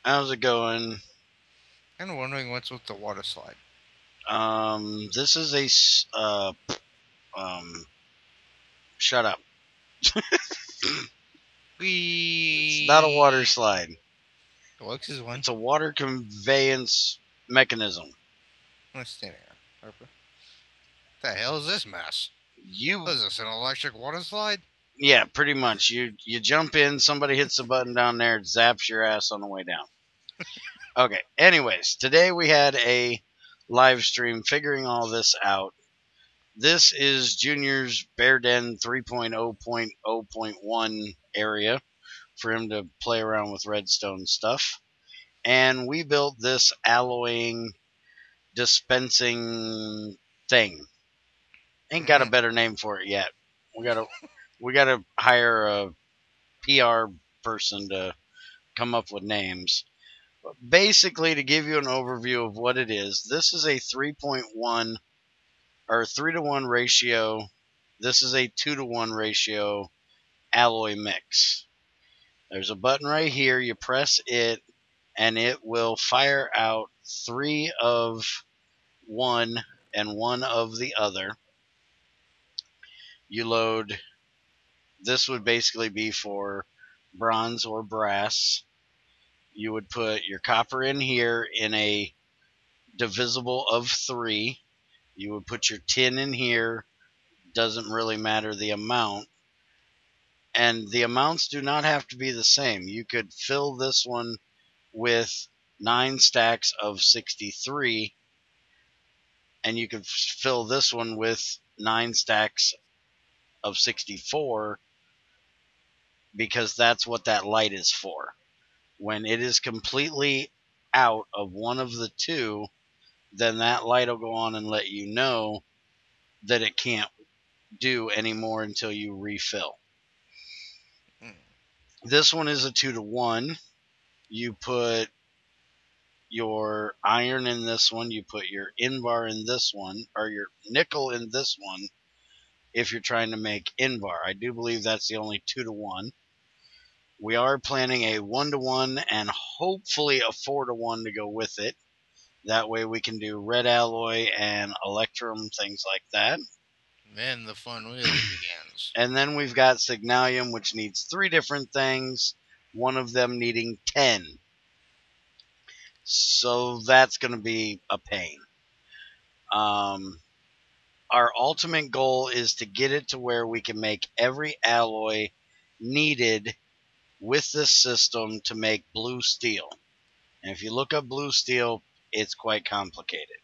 How's it going? Kind of wondering what's with the water slide. This is um, shut up. It's not a water We slide. it looks as one. It's a water conveyance mechanism. Let's stand here, Harper. The hell is this mess? You, What is this, an electric water slide? yeah, pretty much. You jump in, somebody hits the button down there, it zaps your ass on the way down. Okay. Anyways, today we had a live stream figuring all this out. This is Junior's Bear Den 3.0.0.1 area for him to play around with redstone stuff. And we built this alloying dispensing thing. Ain't got a better name for it yet. We gotta hire a PR person to come up with names. But basically, to give you an overview of what it is, this is a 3.1 or 3-to-1 ratio. This is a 2-to-1 ratio alloy mix. There's a button right here. You press it, and it will fire out 3 of one and 1 of the other. You load, this would basically be for bronze or brass. You would put your copper in here in a divisible of 3. You would put your tin in here. Doesn't really matter the amount. And the amounts do not have to be the same. You could fill this one with 9 stacks of 63, and you could fill this one with 9 stacks of 64, because that's what that light is for. When it is completely out of one of the two, then that light will go on and let you know that it can't do anymore until you refill. This one is a 2-to-1. You put your iron in this one, you put your invar in this one, or your nickel in this one if you're trying to make invar. I do believe that's the only 2-to-1. We are planning a 1-to-1 and hopefully a 4-to-1 to go with it. That way we can do red alloy and electrum, things like that. Then the fun really begins. And then we've got signalium, which needs 3 different things, one of them needing 10. So that's going to be a pain. Our ultimate goal is to get it to where we can make every alloy needed with this system to make blue steel. And if you look up blue steel, it's quite complicated.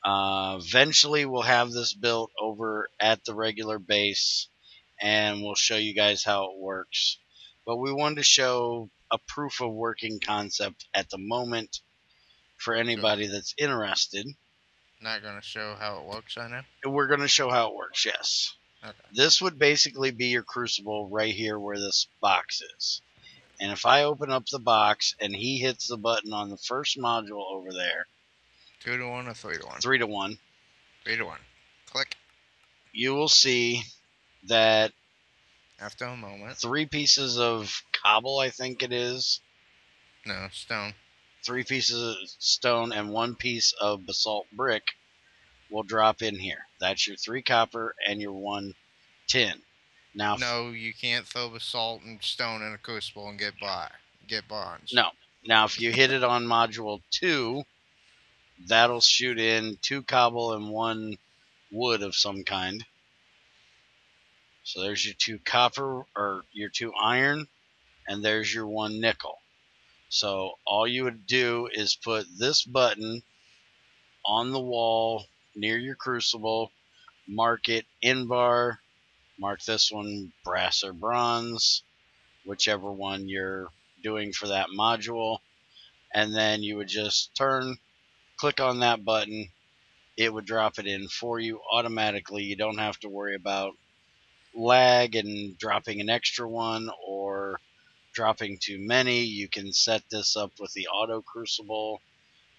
Eventually, we'll have this built over at the regular base, and we'll show you guys how it works. But we wanted to show a proof of working concept at the moment for anybody that's interested. Not going to show how it works, I know. We're going to show how it works, yes. Okay. This would basically be your crucible right here where this box is. And if I open up the box and he hits the button on the first module over there, 2-to-1 or 3-to-1? 3-to-1. 3-to-1. Click. You will see that After a moment. 3 pieces of cobble, I think it is. No, stone. 3 pieces of stone and 1 piece of basalt brick will drop in here. That's your 3 copper and your 1 tin. Now, no, you can't throw basalt and stone in a crucible and get bronze. No. Now, if you hit it on module 2, that'll shoot in 2 cobble and 1 wood of some kind. So there's your 2 copper, or your 2 iron, and there's your 1 nickel. So all you would do is put this button on the wall near your crucible, mark it invar, mark this one brass or bronze, whichever one you're doing for that module, and then you would just click on that button. It would drop it in for you automatically. You don't have to worry about lag and dropping an extra one or dropping too many. You can set this up with the auto crucible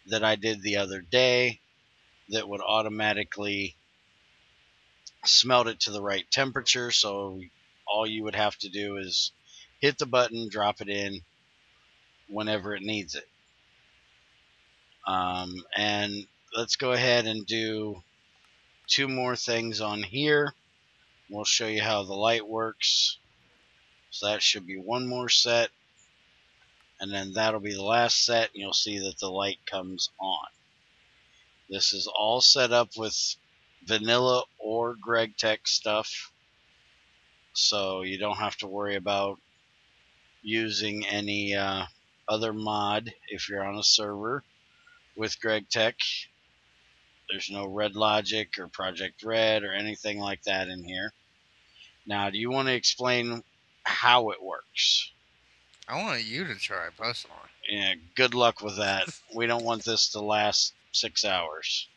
that I did the other day that would automatically smelt it to the right temperature. So all you would have to do is hit the button, drop it in, whenever it needs it. And let's go ahead and do 2 more things on here. We'll show you how the light works. So that should be 1 more set, and then that'll be the last set, and you'll see that the light comes on. This is all set up with vanilla or Gregtech stuff, so you don't have to worry about using any other mod if you're on a server with Gregtech. There's no Red Logic or Project Red or anything like that in here. Now, do you want to explain how it works? I want you to try personally. Yeah, good luck with that. We don't want this to last 6 hours.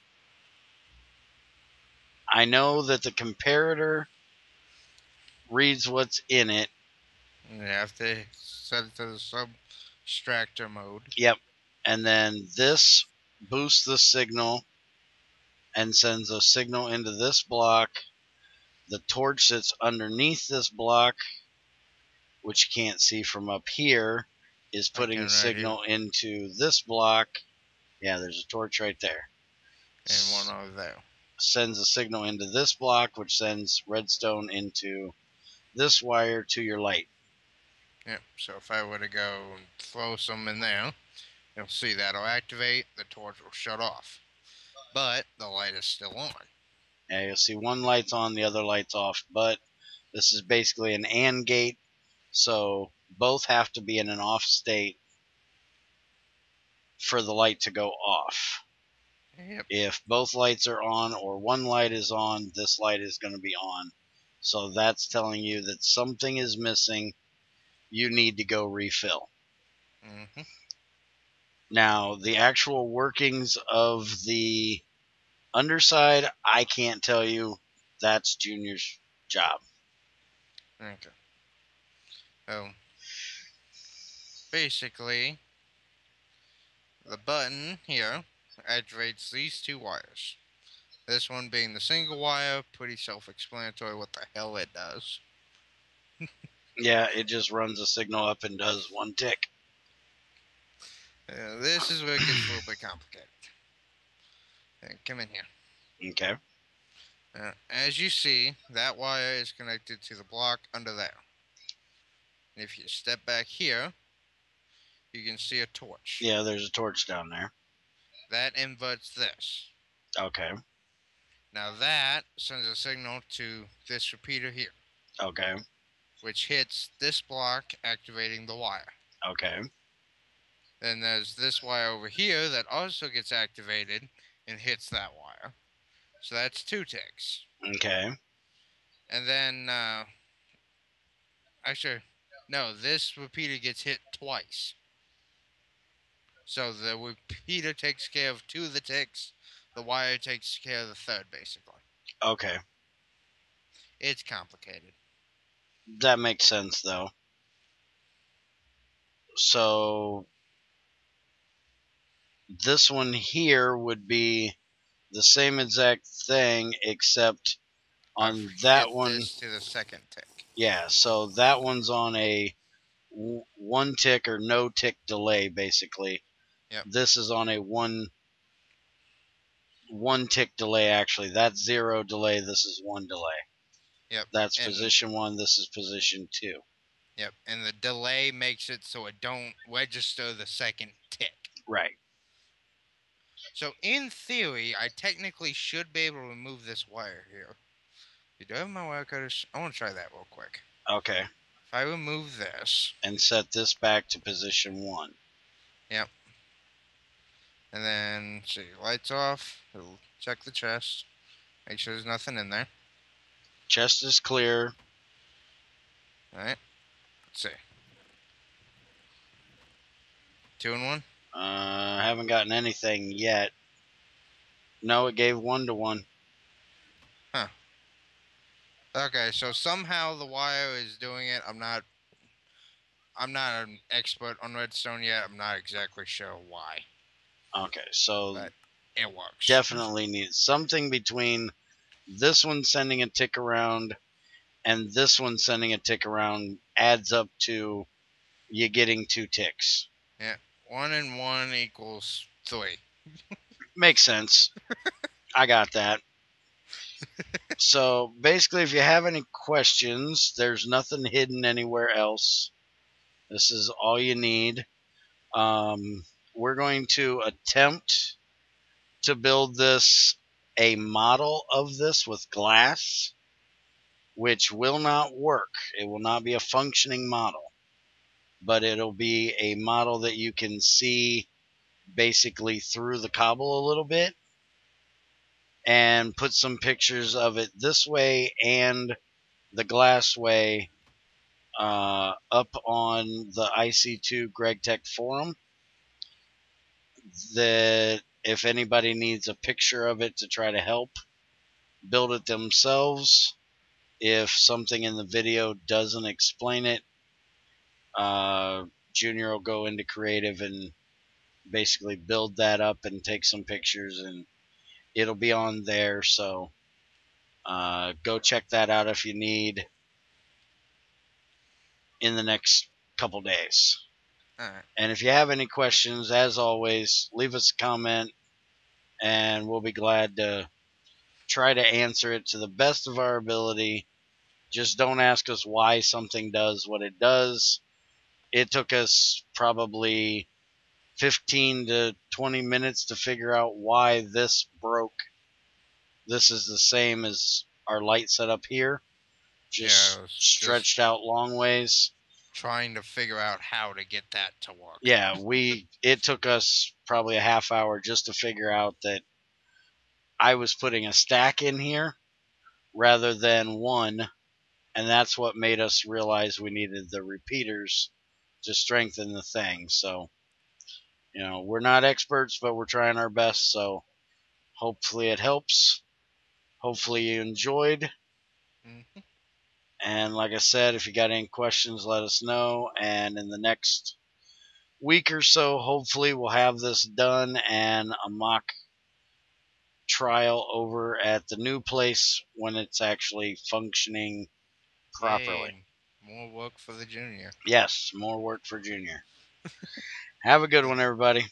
I know that the comparator reads what's in it. You have to set it to the subtractor mode. Yep. And then this boosts the signal and sends a signal into this block. The torch that's underneath this block, which you can't see from up here, is putting right signal into this block. Yeah, there's a torch right there. And one over there. Sends a signal into this block, which sends redstone into this wire to your light. Yep, so if I were to go and throw some in there, you'll see that'll activate, the torch will shut off. But the light is still on. Yeah, you'll see one light's on, the other light's off, but this is basically an AND gate, so both have to be in an off state for the light to go off. Yep. If both lights are on or one light is on, this light is going to be on. So that's telling you that something is missing. You need to go refill. Mm-hmm. Now, the actual workings of the underside, I can't tell you. That's Junior's job. Okay. So, basically, the button here activates these 2 wires. This one being the single wire, pretty self-explanatory what the hell it does. Yeah, it just runs a signal up and does 1 tick. This is where it gets a little bit complicated. Come in here. Okay. As you see, that wire is connected to the block under there. And if you step back here, you can see a torch. Yeah, there's a torch down there. That inverts this. Okay. Now that sends a signal to this repeater here. Okay. Which hits this block, activating the wire. Okay. Then there's this wire over here that also gets activated and hits that wire. So that's 2 ticks. Okay. And then, actually, no, this repeater gets hit twice. So the repeater takes care of 2 of the ticks. The wire takes care of the 3rd, basically. Okay. It's complicated. That makes sense, though. So this one here would be the same exact thing, except on that one. This to the 2nd tick. Yeah, so that one's on a 1 tick or no tick delay, basically. Yep. This is on a one tick delay, actually. That's 0 delay. This is 1 delay. Yep. That's position 1. This is position 2. Yep. And the delay makes it so it don't register the 2nd tick. Right. So in theory, I technically should be able to remove this wire here. You do have my wire cutters? I want to try that real quick. Okay. If I remove this. And set this back to position 1. Yep. And then, see, lights off. It'll check the chest. Make sure there's nothing in there. Chest is clear. Alright. Let's see. 2 and 1? I haven't gotten anything yet. No, it gave 1 to 1. Huh. Okay, so somehow the wire is doing it. I'm not an expert on redstone yet. I'm not exactly sure why. Okay, so but it works. Definitely need something between this one sending a tick around and this one sending a tick around adds up to you getting 2 ticks. Yeah, 1 and 1 equals 3. Makes sense. I got that. So basically, if you have any questions, there's nothing hidden anywhere else. This is all you need. We're going to attempt to build this a model of this with glass, which will not work. It will not be a functioning model, but it'll be a model that you can see basically through the cobble a little bit and put some pictures of it this way and the glass way up on the IC2 Gregtech forum, that if anybody needs a picture of it to try to help build it themselves, if something in the video doesn't explain it, uh, Junior will go into creative and basically build that up and take some pictures, and it'll be on there. So go check that out if you need in the next couple days. All right. And if you have any questions, as always, leave us a comment and we'll be glad to try to answer it to the best of our ability. Just don't ask us why something does what it does. It took us probably 15 to 20 minutes to figure out why this broke. This is the same as our light setup here, Yeah, just I was just stretched out long ways. trying to figure out how to get that to work. Yeah, it took us probably a half hour just to figure out that I was putting a stack in here rather than one, and that's what made us realize we needed the repeaters to strengthen the thing. So, we're not experts, but we're trying our best, so hopefully it helps. Hopefully you enjoyed. Hmm. And like I said, if you got any questions, let us know. And in the next week or so, hopefully we'll have this done and a mock trial over at the new place when it's actually functioning properly. Yay, more work for the junior. Yes, more work for Junior. Have a good one, everybody.